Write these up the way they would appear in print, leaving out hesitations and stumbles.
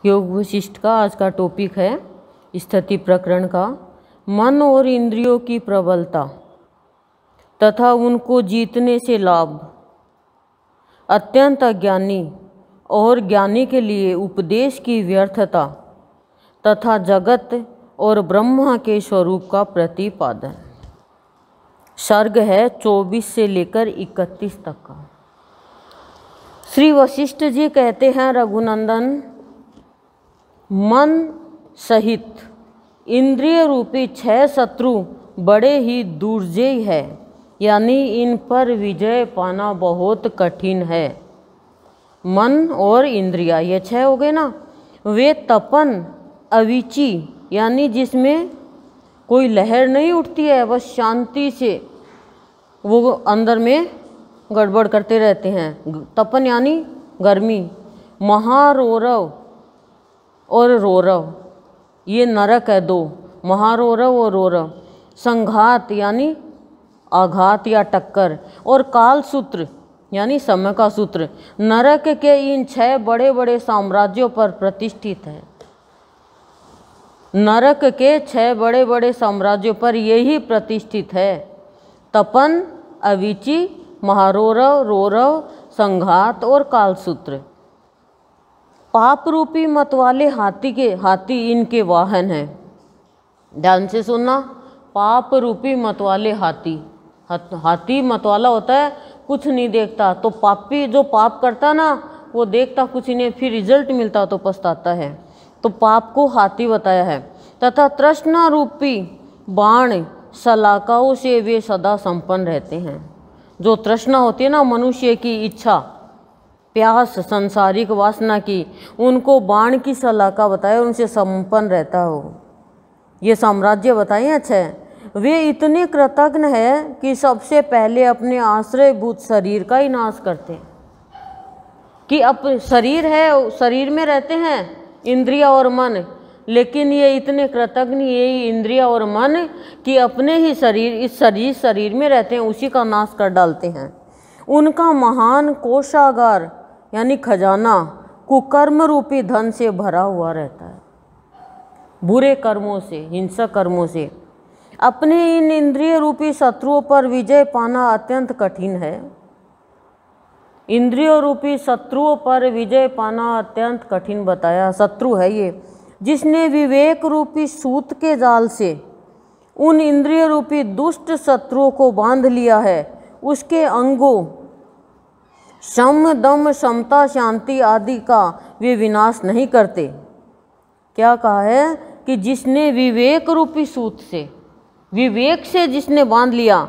योग वशिष्ठ का आज का टॉपिक है स्थिति प्रकरण का मन और इंद्रियों की प्रबलता तथा उनको जीतने से लाभ। अत्यंत अज्ञानी और ज्ञानी के लिए उपदेश की व्यर्थता तथा जगत और ब्रह्मा के स्वरूप का प्रतिपादन। सर्ग है 24 से लेकर 31 तक का। श्री वशिष्ठ जी कहते हैं, रघुनंदन, मन सहित इंद्रिय रूपी 6 शत्रु बड़े ही दुर्जय है, यानी इन पर विजय पाना बहुत कठिन है। मन और इंद्रिया ये 6 हो गए ना। वे तपन अविची, यानी जिसमें कोई लहर नहीं उठती है, बस शांति से वो अंदर में गड़बड़ करते रहते हैं। तपन यानी गर्मी। महारोरव और रोरव, ये नरक है 2, महारोरव और रोरव। संघात यानी आघात या टक्कर, और काल सूत्र यानी समय का सूत्र नरक के इन 6 बड़े बड़े साम्राज्यों पर प्रतिष्ठित है। नरक के 6 बड़े बड़े साम्राज्यों पर यही प्रतिष्ठित है। तपन, अविची, महारोरव, रोरव, संघात और कालसूत्र। पाप रूपी मतवाले हाथी इनके वाहन हैं। ध्यान से सुनना, पाप रूपी मतवाले हाथी मतवाला होता है, कुछ नहीं देखता। तो पापी जो पाप करता ना, वो देखता कुछ नहीं, फिर रिजल्ट मिलता तो पछताता है। तो पाप को हाथी बताया है। तथा तृष्णा रूपी बाण सलाकाओं से वे सदा संपन्न रहते हैं। जो तृष्णा होती है ना, मनुष्य की इच्छा, प्यास, संसारिक वासना की, उनको बाण की सलाका बताया, उनसे संपन्न रहता हो। ये साम्राज्य बताए अच्छे। वे इतने कृतज्ञ हैं कि सबसे पहले अपने आश्रयभूत शरीर का ही नाश करते हैं। कि अब शरीर है, शरीर में रहते हैं इंद्रिया और मन, लेकिन ये इतने कृतज्ञ यही इंद्रिया और मन कि अपने ही शरीर, इस शरीर में रहते हैं, उसी का नाश कर डालते हैं। उनका महान कोषागार यानी खजाना कुकर्म रूपी धन से भरा हुआ रहता है। बुरे कर्मों से, हिंसक कर्मों से। अपने इन इंद्रिय रूपी शत्रुओं पर विजय पाना अत्यंत कठिन है। इंद्रियों रूपी शत्रुओं पर विजय पाना अत्यंत कठिन बताया। शत्रु है ये, जिसने विवेक रूपी सूत के जाल से उन इंद्रिय रूपी दुष्ट शत्रुओं को बांध लिया है, उसके अंगों सम, दम, समता, शांति आदि का वे विनाश नहीं करते। क्या कहा है कि जिसने विवेक रूपी सूत से, विवेक से जिसने बांध लिया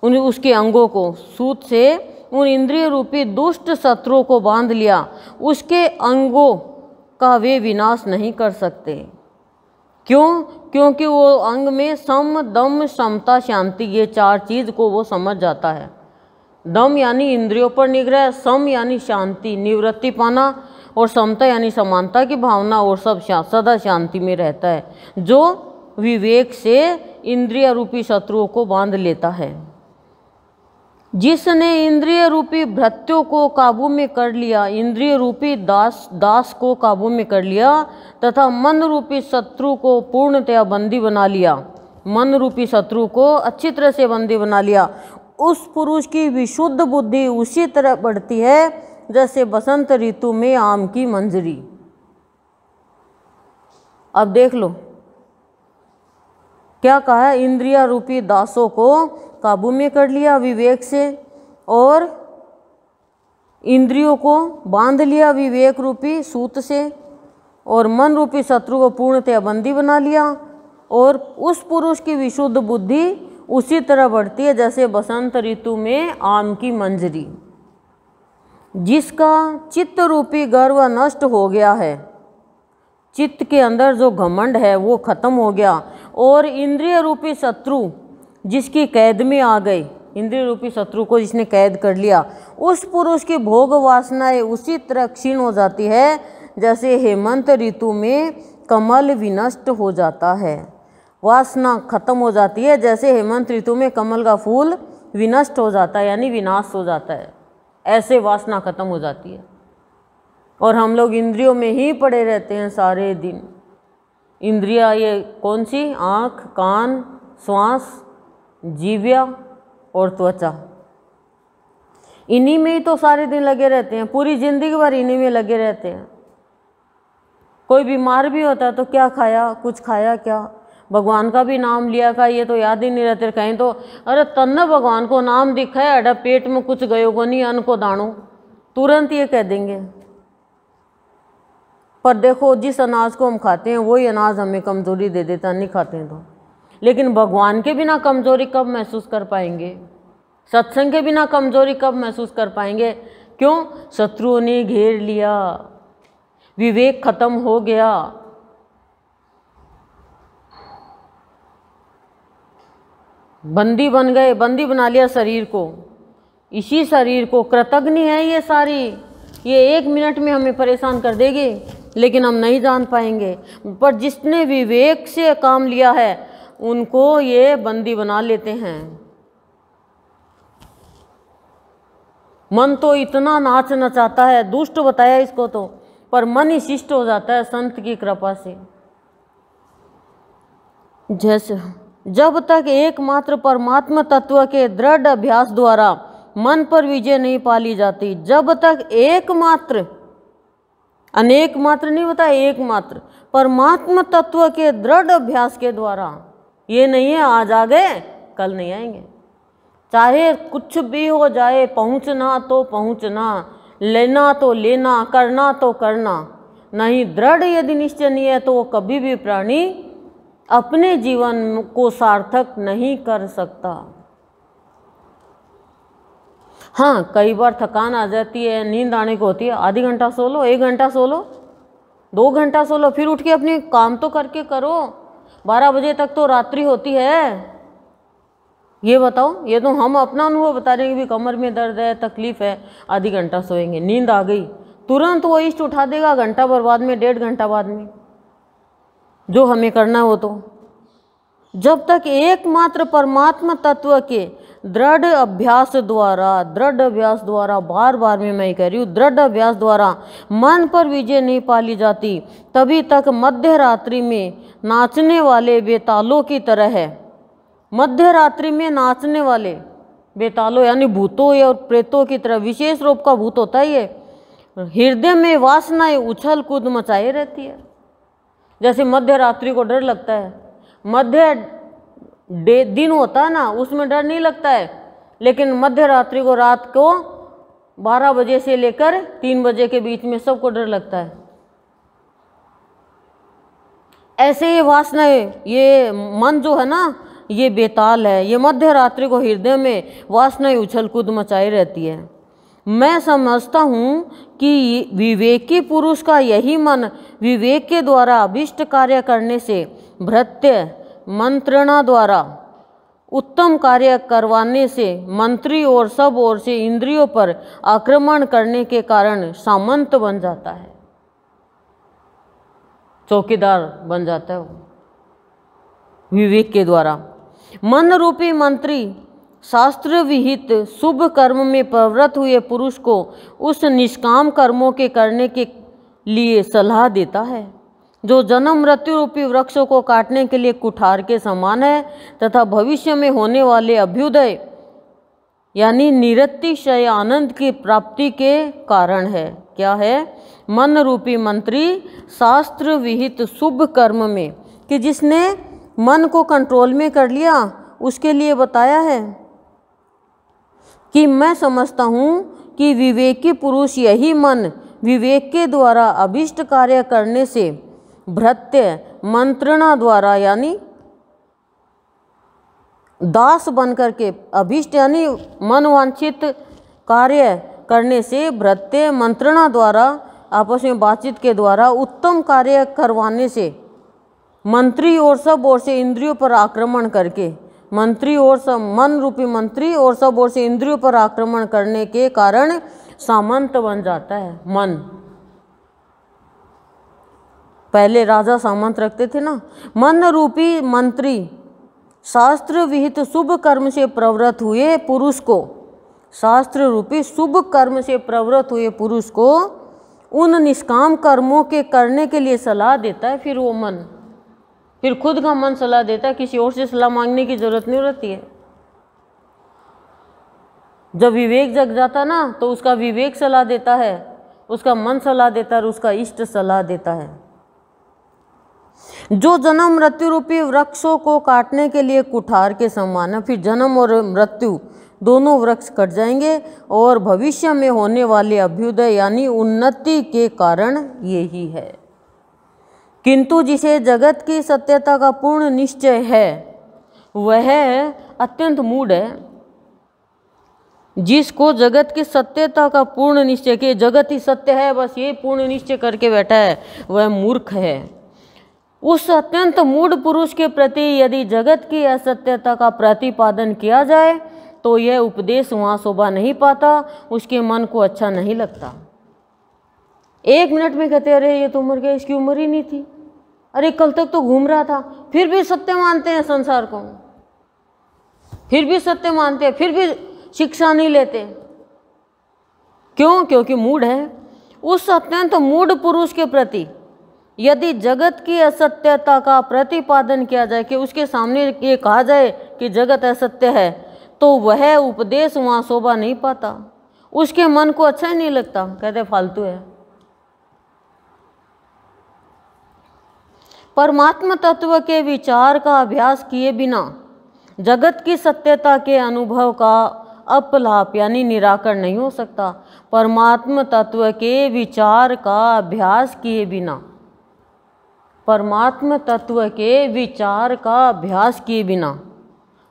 उसके अंगों को, सूत से उन इंद्रिय रूपी दुष्ट शत्रुओं को बांध लिया, उसके अंगों का वे विनाश नहीं कर सकते। क्यों? क्योंकि वो अंग में सम, दम, समता, शांति, ये 4 चीज़ को वो समझ जाता है। दम यानी इंद्रियों पर निग्रह, सम यानी शांति, निवृत्ति पाना, और समता यानी समानता की भावना, और सब सदा शांति में रहता है, जो विवेक से इंद्रिय रूपी शत्रुओं को बांध लेता है। जिसने इंद्रिय रूपी भृत्यों को काबू में कर लिया, इंद्रिय रूपी दास को काबू में कर लिया, तथा मन रूपी शत्रु को पूर्णतया बंदी बना लिया, मन रूपी शत्रु को अच्छी तरह से बंदी बना लिया, उस पुरुष की विशुद्ध बुद्धि उसी तरह बढ़ती है जैसे बसंत ऋतु में आम की मंजरी। अब देख लो क्या कहा है, इंद्रिया रूपी दासों को काबू में कर लिया विवेक से, और इंद्रियों को बांध लिया विवेक रूपी सूत से, और मन रूपी शत्रु को पूर्णतया बंदी बना लिया, और उस पुरुष की विशुद्ध बुद्धि उसी तरह बढ़ती है जैसे बसंत ऋतु में आम की मंजरी। जिसका चित्त रूपी गर्व नष्ट हो गया है, चित्त के अंदर जो घमंड है वो खत्म हो गया, और इंद्रिय रूपी शत्रु जिसकी कैद में आ गए, इंद्रिय रूपी शत्रु को जिसने कैद कर लिया, उस पुरुष की भोग वासनाएं उसी तरह क्षीण हो जाती है जैसे हेमंत ऋतु में कमल विनष्ट हो जाता है। वासना खत्म हो जाती है जैसे हेमंत ऋतु में कमल का फूल विनष्ट हो जाता है, यानी विनाश हो जाता है, ऐसे वासना खत्म हो जाती है। और हम लोग इंद्रियों में ही पड़े रहते हैं सारे दिन। इंद्रियां ये कौन सी? आँख, कान, श्वास, जीव्या और त्वचा, इन्हीं में ही तो सारे दिन लगे रहते हैं, पूरी जिंदगी भर इन्हीं में लगे रहते हैं। कोई बीमार भी होता है तो क्या खाया, कुछ खाया क्या, भगवान का भी नाम लिया का, ये तो याद ही नहीं रहते। कहीं तो अरे तन्ना भगवान को नाम दिखा है, अड़ा पेट में कुछ गयो को नहीं, अन्न को दानो, तुरंत ये कह देंगे। पर देखो जिस अनाज को हम खाते हैं वही अनाज हमें कमजोरी दे देता, नहीं खाते हैं तो। लेकिन भगवान के बिना कमजोरी कब महसूस कर पाएंगे? सत्संग के बिना कमजोरी कब महसूस कर पाएंगे? क्यों? शत्रुओं ने घेर लिया, विवेक खत्म हो गया। बंदी बन गए, बंदी बना लिया शरीर को। इसी शरीर को कृतज्ञ है ये सारी, ये 1 मिनट में हमें परेशान कर देगी, लेकिन हम नहीं जान पाएंगे। पर जिसने विवेक से काम लिया है उनको ये बंदी बना लेते हैं। मन तो इतना नाच नचाता है, दुष्ट बताया इसको तो, पर मन ही शिष्ट हो जाता है संत की कृपा से। जैसे जब तक एकमात्र परमात्मा तत्व के दृढ़ अभ्यास द्वारा मन पर विजय नहीं पाली जाती, जब तक एकमात्र, अनेक मात्र नहीं होता, एकमात्र परमात्मा तत्व के दृढ़ अभ्यास के द्वारा, ये नहीं है आज आ गए कल नहीं आएंगे, चाहे कुछ भी हो जाए, पहुंचना तो पहुंचना, लेना तो लेना, करना तो करना, नहीं दृढ़ यदि निश्चय नहीं है तो वो कभी भी प्राणी अपने जीवन को सार्थक नहीं कर सकता। हाँ, कई बार थकान आ जाती है, नींद आने को होती है, आधी घंटा सो लो, 1 घंटा सो लो, 2 घंटा सो लो, फिर उठ के अपने काम तो करके करो। 12 बजे तक तो रात्रि होती है। ये बताओ, ये तो हम अपना अनुभव बता रहे हैं कि कमर में दर्द है, तकलीफ है, आधी घंटा सोएंगे, नींद आ गई, तुरंत वो इष्ट उठा देगा, घंटा भर बाद में, 1.5 घंटा बाद में, जो हमें करना हो। तो जब तक एकमात्र परमात्मा तत्व के दृढ़ अभ्यास द्वारा, बार बार में मैं कह रही हूँ, दृढ़ अभ्यास द्वारा मन पर विजय नहीं पाली जाती, तभी तक मध्य रात्रि में नाचने वाले बेतालों की तरह है। मध्य रात्रि में नाचने वाले बेतालों यानी भूतों या प्रेतों की तरह, विशेष रूप का भूत होता है ये, हृदय में वासनाएं उछल कूद मचाए रहती है। जैसे मध्य रात्रि को डर लगता है, मध्य दिन होता है ना, उसमें डर नहीं लगता है, लेकिन मध्य रात्रि को, रात को 12 बजे से लेकर 3 बजे के बीच में सबको डर लगता है। ऐसे ये वासनाएं, ये मन जो है ना, ये बेताल है, ये मध्य रात्रि को हृदय में वासनाएं उछल कूद मचाई रहती है। मैं समझता हूँ कि विवेकी पुरुष का यही मन विवेक के द्वारा अभिष्ट कार्य करने से, भृत्य मंत्रणा द्वारा उत्तम कार्य करवाने से, मंत्री और सब ओर से इंद्रियों पर आक्रमण करने के कारण सामंत बन जाता है, चौकीदार बन जाता है वो विवेक के द्वारा। मन रूपी मंत्री शास्त्र विहित शुभ कर्म में प्रवृत्त हुए पुरुष को उस निष्काम कर्मों के करने के लिए सलाह देता है जो जन्म मृत्यु रूपी वृक्षों को काटने के लिए कुठार के समान है तथा भविष्य में होने वाले अभ्युदय यानी निरतिशय आनंद की प्राप्ति के कारण है। क्या है? मन रूपी मंत्री शास्त्र विहित शुभ कर्म में, कि जिसने मन को कंट्रोल में कर लिया, उसके लिए बताया है कि मैं समझता हूँ कि विवेकी पुरुष यही मन विवेक के द्वारा अभिष्ट कार्य करने से, भृत्य मंत्रणा द्वारा यानी दास बन करके, अभिष्ट यानी मनवांछित कार्य करने से, भृत्य मंत्रणा द्वारा आपस में बातचीत के द्वारा उत्तम कार्य करवाने से, मंत्री और सब ओर से इंद्रियों पर आक्रमण करके, मंत्री और सब मन रूपी मंत्री और सब ओर से इंद्रियों पर आक्रमण करने के कारण सामंत बन जाता है मन। पहले राजा सामंत रखते थे ना। मन रूपी मंत्री शास्त्र विहित शुभ कर्म से प्रवृत्त हुए पुरुष को, शास्त्र रूपी शुभ कर्म से प्रवृत्त हुए पुरुष को उन निष्काम कर्मों के करने के लिए सलाह देता है, फिर वो मन, फिर खुद का मन सलाह देता है, किसी और से सलाह मांगने की जरूरत नहीं रहती है। जब विवेक जग जाता ना तो उसका विवेक सलाह देता है, उसका मन सलाह देता है और उसका इष्ट सलाह देता है। जो जन्म मृत्यु रूपी वृक्षों को काटने के लिए कुठार के समान है, फिर जन्म और मृत्यु दोनों वृक्ष कट जाएंगे और भविष्य में होने वाले अभ्युदय यानी उन्नति के कारण यही है। किंतु जिसे जगत की सत्यता का पूर्ण निश्चय है वह अत्यंत मूढ़ है। जिसको जगत की सत्यता का पूर्ण निश्चय कि जगत ही सत्य है, बस ये पूर्ण निश्चय करके बैठा है, वह मूर्ख है। उस अत्यंत मूढ़ पुरुष के प्रति यदि जगत की असत्यता का प्रतिपादन किया जाए तो यह उपदेश वहाँ शोभा नहीं पाता, उसके मन को अच्छा नहीं लगता। 1 मिनट में कहते अरे ये तो मर गया, इसकी उम्र ही नहीं थी, अरे कल तक तो घूम रहा था, फिर भी सत्य मानते हैं संसार को, फिर भी सत्य मानते हैं, फिर भी शिक्षा नहीं लेते। क्यों? क्योंकि मूढ़ है। उस अत्यंत मूढ़ पुरुष के प्रति यदि जगत की असत्यता का प्रतिपादन किया जाए कि उसके सामने ये कहा जाए कि जगत असत्य है, तो वह उपदेश वहाँ शोभा नहीं पाता, उसके मन को अच्छा ही नहीं लगता, कहते फालतू है। परमात्मा तत्व के विचार का अभ्यास किए बिना जगत की सत्यता के अनुभव का अपलाप यानी निराकरण नहीं हो सकता। परमात्मा तत्व के विचार का अभ्यास किए बिना, परमात्मा तत्व के विचार का अभ्यास किए बिना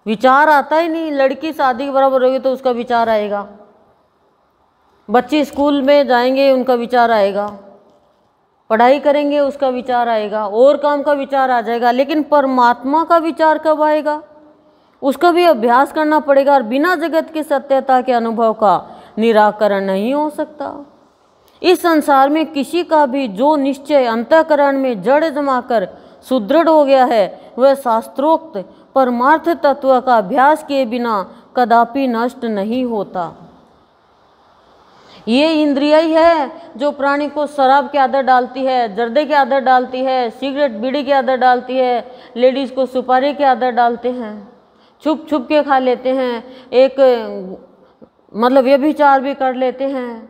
विचार आता ही नहीं। लड़की शादी के बराबर होगी तो उसका विचार आएगा, बच्चे स्कूल में जाएंगे उनका विचार आएगा, पढ़ाई करेंगे उसका विचार आएगा, और काम का विचार आ जाएगा, लेकिन परमात्मा का विचार कब आएगा? उसका भी अभ्यास करना पड़ेगा और बिना जगत की सत्यता के अनुभव का निराकरण नहीं हो सकता। इस संसार में किसी का भी जो निश्चय अंतःकरण में जड़ जमाकर सुदृढ़ हो गया है वह शास्त्रोक्त परमार्थ तत्व का अभ्यास किए बिना कदापि नष्ट नहीं होता। ये इंद्रिय ही है जो प्राणी को शराब की आदत डालती है, जर्दे की आदत डालती है, सिगरेट बीड़ी की आदत डालती है, लेडीज़ को सुपारी की आदत डालते हैं, छुप छुप के खा लेते हैं, एक मतलब व्यभिचार भी कर लेते हैं,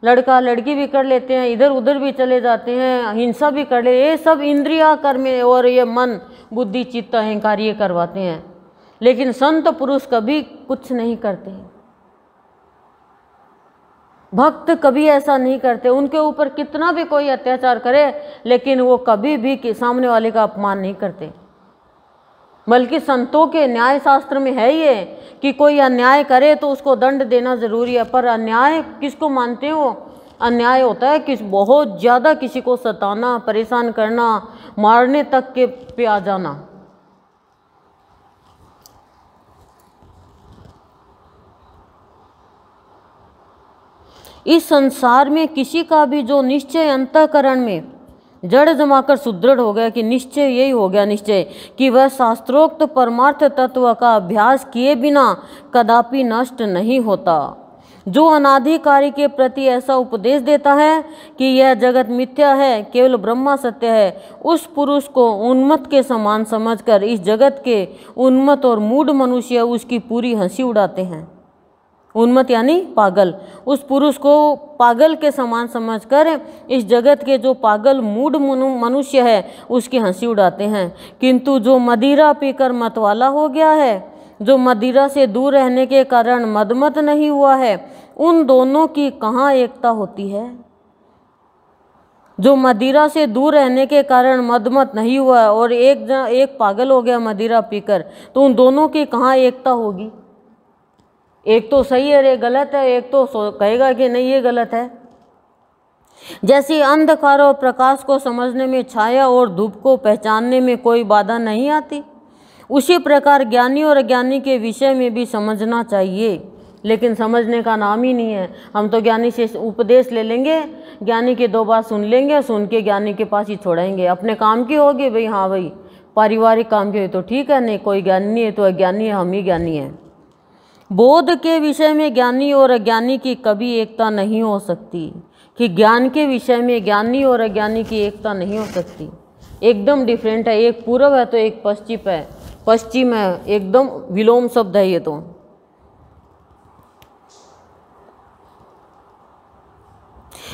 लड़का लड़की भी कर लेते हैं, इधर उधर भी चले जाते हैं, हिंसा भी कर ले। ये सब इंद्रिया कर्म और ये मन बुद्धि चित्त अहंकार ये करवाते हैं, लेकिन संत पुरुष कभी कुछ नहीं करते, भक्त कभी ऐसा नहीं करते। उनके ऊपर कितना भी कोई अत्याचार करे लेकिन वो कभी भी सामने वाले का अपमान नहीं करते। बल्कि संतों के न्याय शास्त्र में है ये कि कोई अन्याय करे तो उसको दंड देना जरूरी है, पर अन्याय किसको मानते हो? अन्याय होता है कि बहुत ज़्यादा किसी को सताना, परेशान करना, मारने तक के पे आ जाना। इस संसार में किसी का भी जो निश्चय अंतःकरण में जड़ जमाकर सुदृढ़ हो गया कि निश्चय यही हो गया निश्चय कि वह शास्त्रोक्त परमार्थ तत्व का अभ्यास किए बिना कदापि नष्ट नहीं होता। जो अनाधिकारी के प्रति ऐसा उपदेश देता है कि यह जगत मिथ्या है, केवल ब्रह्मा सत्य है, उस पुरुष को उन्मत्त के समान समझकर इस जगत के उन्मत्त और मूढ़ मनुष्य उसकी पूरी हंसी उड़ाते हैं। उन्मत्त यानी पागल, उस पुरुष को पागल के समान समझकर इस जगत के जो पागल मूढ़ मनुष्य है उसकी हंसी उड़ाते हैं। किंतु जो मदिरा पीकर मतवाला हो गया है, जो मदिरा से दूर रहने के कारण मदमत नहीं हुआ है, उन दोनों की कहाँ एकता होती है? जो मदिरा से दूर रहने के कारण मदमत नहीं हुआ और एक पागल हो गया मदिरा पीकर, तो उन दोनों की कहाँ एकता होगी? एक तो सही है, एक गलत है, एक तो कहेगा कि नहीं ये गलत है। जैसे अंधकार और प्रकाश को समझने में छाया और धूप को पहचानने में कोई बाधा नहीं आती, उसी प्रकार ज्ञानी और अज्ञानी के विषय में भी समझना चाहिए, लेकिन समझने का नाम ही नहीं है। हम तो ज्ञानी से उपदेश ले लेंगे, ज्ञानी की 2 बात सुन लेंगे, सुन के ज्ञानी के पास ही छोड़ेंगे। अपने काम की होगी भाई, हाँ भाई पारिवारिक काम की हुई तो ठीक है, नहीं कोई ज्ञानी नहीं है तो अज्ञानी है, हम ही ज्ञानी हैं। बोध के विषय में ज्ञानी और अज्ञानी की कभी एकता नहीं हो सकती, कि ज्ञान के विषय में ज्ञानी और अज्ञानी की एकता नहीं हो सकती, एकदम डिफरेंट है। एक पूर्व है तो एक पश्चिम है, एकदम विलोम शब्द है ये तो।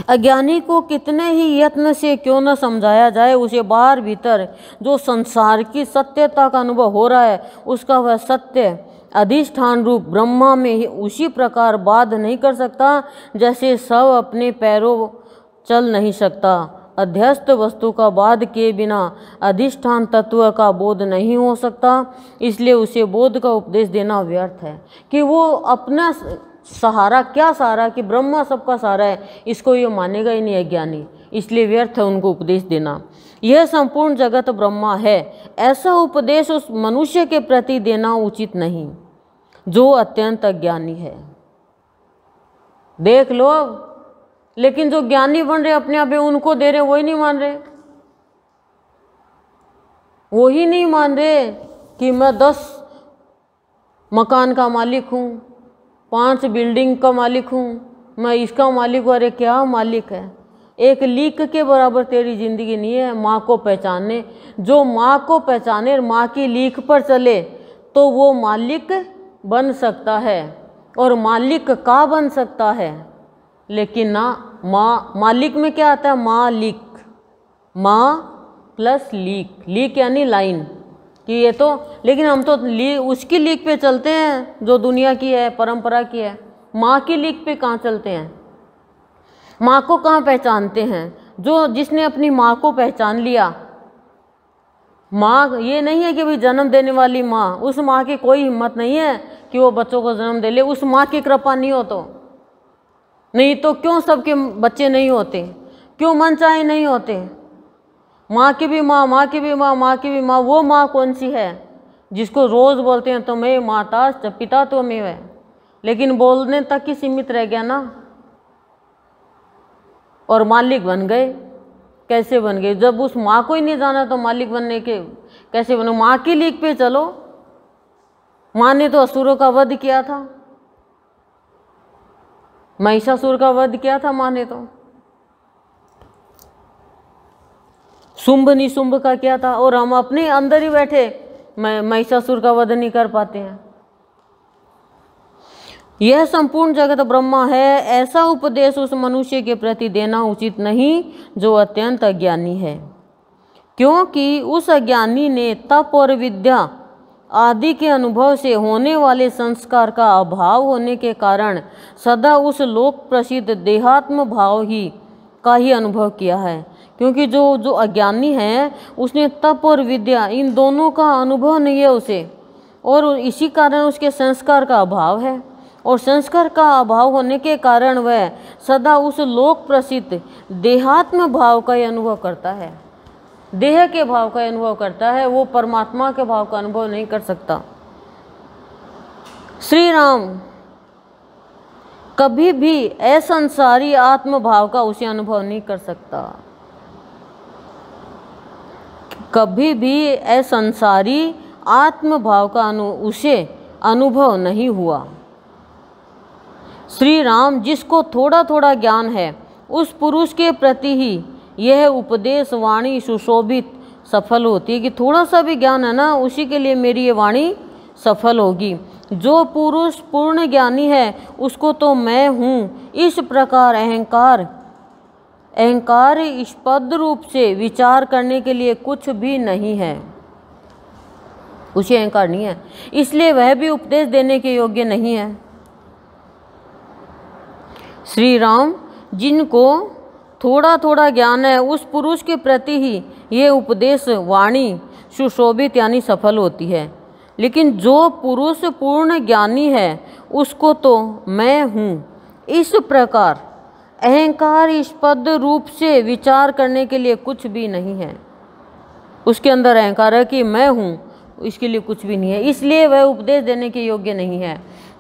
अज्ञानी को कितने ही यत्न से क्यों न समझाया जाए, उसे बाहर भीतर जो संसार की सत्यता का अनुभव हो रहा है उसका वह सत्य अधिष्ठान रूप ब्रह्मा में ही उसी प्रकार बाध नहीं कर सकता जैसे सब अपने पैरों चल नहीं सकता। अध्यस्त वस्तु का बाध किए बिना अधिष्ठान तत्व का बोध नहीं हो सकता, इसलिए उसे बोध का उपदेश देना व्यर्थ है। कि वो अपना सहारा, क्या सहारा, कि ब्रह्मा सबका सहारा है, इसको ये मानेगा ही नहीं अज्ञानी, इसलिए व्यर्थ है उनको उपदेश देना। यह संपूर्ण जगत ब्रह्मा है, ऐसा उपदेश उस मनुष्य के प्रति देना उचित नहीं जो अत्यंत अज्ञानी है। देख लो, लेकिन जो ज्ञानी बन रहे अपने आप उनको दे रहे, वही नहीं मान रहे। वही नहीं मान रहे कि मैं 10 मकान का मालिक हूँ, 5 बिल्डिंग का मालिक हूँ, मैं इसका मालिक हूँ। अरे क्या मालिक है, एक लीक के बराबर तेरी जिंदगी नहीं है माँ को पहचानने। जो माँ को माँ की लीक पर चले तो वो मालिक बन सकता है और मालिक का बन सकता है, लेकिन ना मालिक में क्या आता है, मालिक, माँ प्लस लीक यानी लाइन कि ये तो, लेकिन हम तो उसकी लीक पे चलते हैं जो दुनिया की है, परंपरा की है। माँ की लीक पे कहाँ चलते हैं, माँ को कहाँ पहचानते हैं। जो जिसने अपनी माँ को पहचान लिया, माँ ये नहीं है कि भाई जन्म देने वाली माँ, उस माँ की कोई हिम्मत नहीं है कि वो बच्चों को जन्म दे ले, उस माँ की कृपा नहीं हो तो। नहीं तो क्यों सबके बच्चे नहीं होते, क्यों मनचाहे नहीं होते। माँ की भी माँ, माँ की भी माँ, माँ की भी माँ। वो माँ कौन सी है जिसको रोज़ बोलते हैं तुम्हें माता पिता तुम्हें है, लेकिन बोलने तक ही सीमित रह गया ना, और मालिक बन गए। कैसे बन गए, जब उस माँ को ही नहीं जाना तो मालिक बनने के कैसे बनो। माँ की लीक पे चलो, माँ ने तो असुरों का वध किया था, महिषासुर का वध किया था माँ ने तो, शुंभ निशुंभ का किया था, और हम अपने अंदर ही बैठे महिषासुर का वध नहीं कर पाते हैं। यह संपूर्ण जगत ब्रह्मा है, ऐसा उपदेश उस मनुष्य के प्रति देना उचित नहीं जो अत्यंत अज्ञानी है, क्योंकि उस अज्ञानी ने तप और विद्या आदि के अनुभव से होने वाले संस्कार का अभाव होने के कारण सदा उस लोक प्रसिद्ध देहात्म भाव का ही अनुभव किया है। क्योंकि जो अज्ञानी है उसने तप और विद्या इन दोनों का अनुभव नहीं है उसे, और इसी कारण उसके संस्कार का अभाव है, और संस्कार का अभाव होने के कारण वह सदा उस लोक प्रसिद्ध देहात्म भाव का ही अनुभव करता है, देह के भाव का अनुभव करता है, वो परमात्मा के भाव का अनुभव नहीं कर सकता। श्री राम कभी भी असंसारी आत्म भाव का उसे अनुभव नहीं कर सकता, कभी भी असंसारी आत्म भाव का उसे अनुभव नहीं हुआ। श्री राम जिसको थोड़ा थोड़ा ज्ञान है उस पुरुष के प्रति ही यह उपदेश वाणी सुशोभित सफल होती है, कि थोड़ा सा भी ज्ञान है ना उसी के लिए मेरी ये वाणी सफल होगी। जो पुरुष पूर्ण ज्ञानी है उसको तो मैं हूँ इस प्रकार अहंकार स्पद रूप से विचार करने के लिए कुछ भी नहीं है, उसे अहंकार नहीं है, इसलिए वह भी उपदेश देने के योग्य नहीं है। श्री राम जिनको थोड़ा थोड़ा ज्ञान है उस पुरुष के प्रति ही ये उपदेश वाणी सुशोभित यानी सफल होती है, लेकिन जो पुरुष पूर्ण ज्ञानी है उसको तो मैं हूँ इस प्रकार अहंकार स्पद रूप से विचार करने के लिए कुछ भी नहीं है। उसके अंदर अहंकार है कि मैं हूँ, इसके लिए कुछ भी नहीं है, इसलिए वह उपदेश देने के योग्य नहीं है।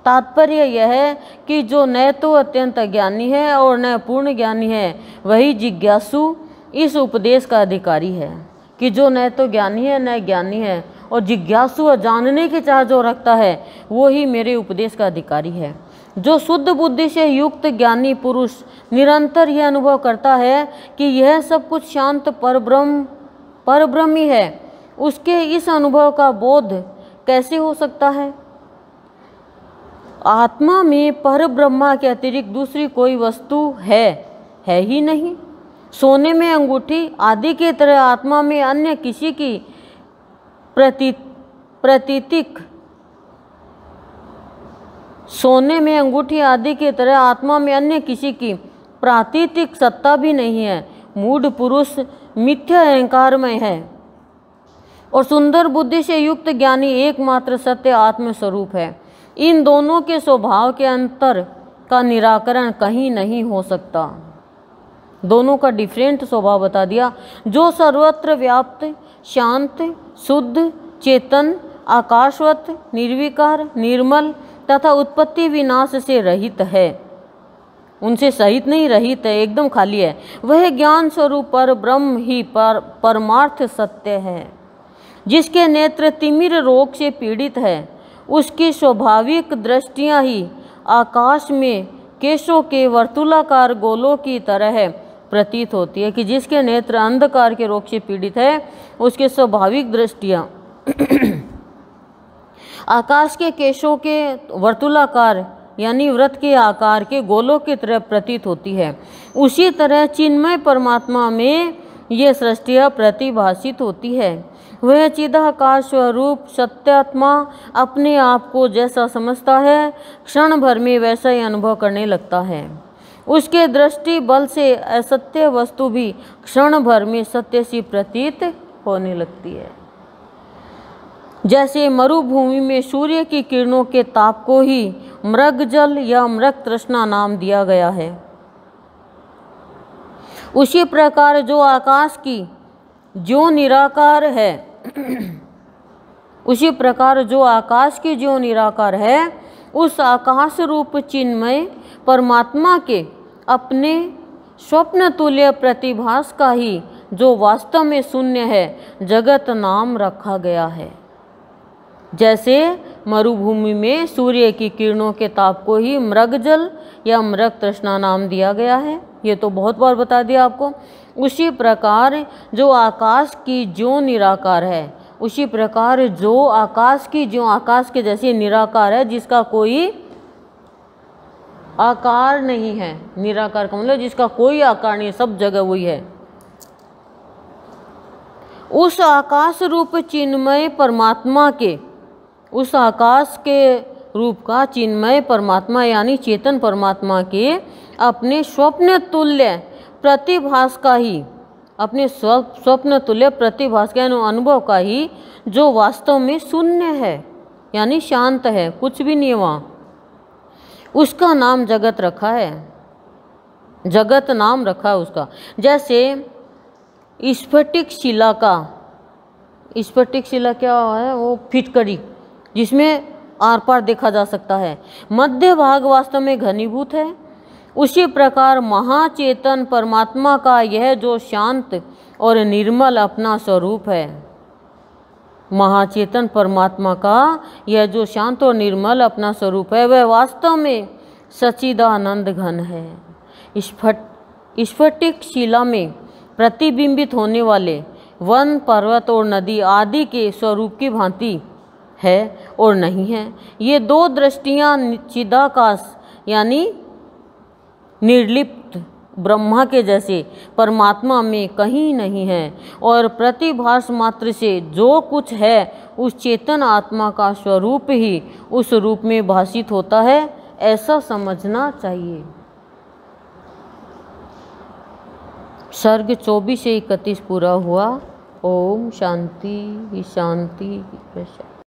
तात्पर्य यह है कि जो न तो अत्यंत अज्ञानी है और न पूर्ण ज्ञानी है वही जिज्ञासु इस उपदेश का अधिकारी है। कि जो न तो ज्ञानी है न ज्ञानी है और जिज्ञासु और जानने की चाह जो रखता है वो ही मेरे उपदेश का अधिकारी है। जो शुद्ध बुद्धि से युक्त ज्ञानी पुरुष निरंतर यह अनुभव करता है कि यह सब कुछ शांत परब्रह्म ही है, उसके इस अनुभव का बोध कैसे हो सकता है? आत्मा में परब्रह्मा के अतिरिक्त दूसरी कोई वस्तु है ही नहीं। सोने में अंगूठी आदि की तरह आत्मा में अन्य किसी की प्रतीतिक सोने में अंगूठी आदि की तरह आत्मा में अन्य किसी की प्रातीतिक सत्ता भी नहीं है। मूढ़ पुरुष मिथ्या अहंकारमय है और सुंदर बुद्धि से युक्त ज्ञानी एकमात्र सत्य आत्म स्वरूप है। इन दोनों के स्वभाव के अंतर का निराकरण कहीं नहीं हो सकता। दोनों का डिफरेंट स्वभाव बता दिया। जो सर्वत्र व्याप्त, शांत, शुद्ध, चेतन, आकाशवत, निर्विकार, निर्मल तथा उत्पत्ति विनाश से रहित है, उनसे सहित नहीं, रहित है, एकदम खाली है, वह ज्ञान स्वरूप पर ब्रह्म ही परमार्थ सत्य है। जिसके नेत्र तिमिर रोग से पीड़ित है, उसकी स्वाभाविक दृष्टियां ही आकाश में केशों के वर्तुलाकार गोलों की तरह प्रतीत होती है। कि जिसके नेत्र अंधकार के रोग से पीड़ित है, उसके स्वाभाविक दृष्टियां आकाश के केशों के वर्तुलाकार यानी वृत्त के आकार के गोलों की तरह प्रतीत होती है। उसी तरह चिन्मय परमात्मा में ये सृष्टियाँ प्रतिभाषित होती है। वह चिदाकाश स्वरूप सत्यात्मा अपने आप को जैसा समझता है, क्षण भर में वैसा ही अनुभव करने लगता है। उसके दृष्टि बल से असत्य वस्तु भी क्षण भर में सत्य सी प्रतीत होने लगती है। जैसे मरुभूमि में सूर्य की किरणों के ताप को ही मृगजल या मृग तृष्णा नाम दिया गया है, उसी प्रकार जो आकाश की जो निराकार है उसी प्रकार जो आकाश की जो निराकार है, उस आकाश रूप चिन्मय परमात्मा के अपने स्वप्न तुल्य प्रतिभास का ही जो वास्तव में शून्य है, जगत नाम रखा गया है। जैसे मरुभूमि में सूर्य की किरणों के ताप को ही मृगजल या मृग तृष्णा नाम दिया गया है, ये तो बहुत बार बता दिया आपको। उसी प्रकार जो आकाश की जो निराकार है, उसी प्रकार जो आकाश की जो आकाश के जैसे निराकार है, जिसका कोई आकार नहीं है। निराकार का मतलब जिसका कोई आकार नहीं है, सब जगह वही है। उस आकाश रूप चिन्मय परमात्मा के, उस आकाश के रूप का चिन्मय परमात्मा यानी चेतन परमात्मा के अपने स्वप्न तुल्य प्रतिभास का ही, अपने स्वप्न तुल्य प्रतिभास के अनुभव का ही जो वास्तव में शून्य है यानी शांत है, कुछ भी नहीं है वहाँ, उसका नाम जगत रखा है। जगत नाम रखा है उसका। जैसे स्फटिक शिला का, स्फटिक शिला क्या है? वो फिटकरी जिसमें आर पार देखा जा सकता है, मध्य भाग वास्तव में घनीभूत है। उसी प्रकार महाचेतन परमात्मा का यह जो शांत और निर्मल अपना स्वरूप है, महाचेतन परमात्मा का यह जो शांत और निर्मल अपना स्वरूप है, वह वास्तव में सच्चिदानंद घन है। स्फटिक शिला में प्रतिबिंबित होने वाले वन, पर्वत और नदी आदि के स्वरूप की भांति है और नहीं है। ये दो दृष्टियां चिदाकाश यानी निर्लिप्त ब्रह्मा के जैसे परमात्मा में कहीं नहीं है, और प्रतिभास मात्र से जो कुछ है उस चेतन आत्मा का स्वरूप ही उस रूप में भाषित होता है, ऐसा समझना चाहिए। सर्ग 24 से 31 पूरा हुआ। ओम शांति शांति।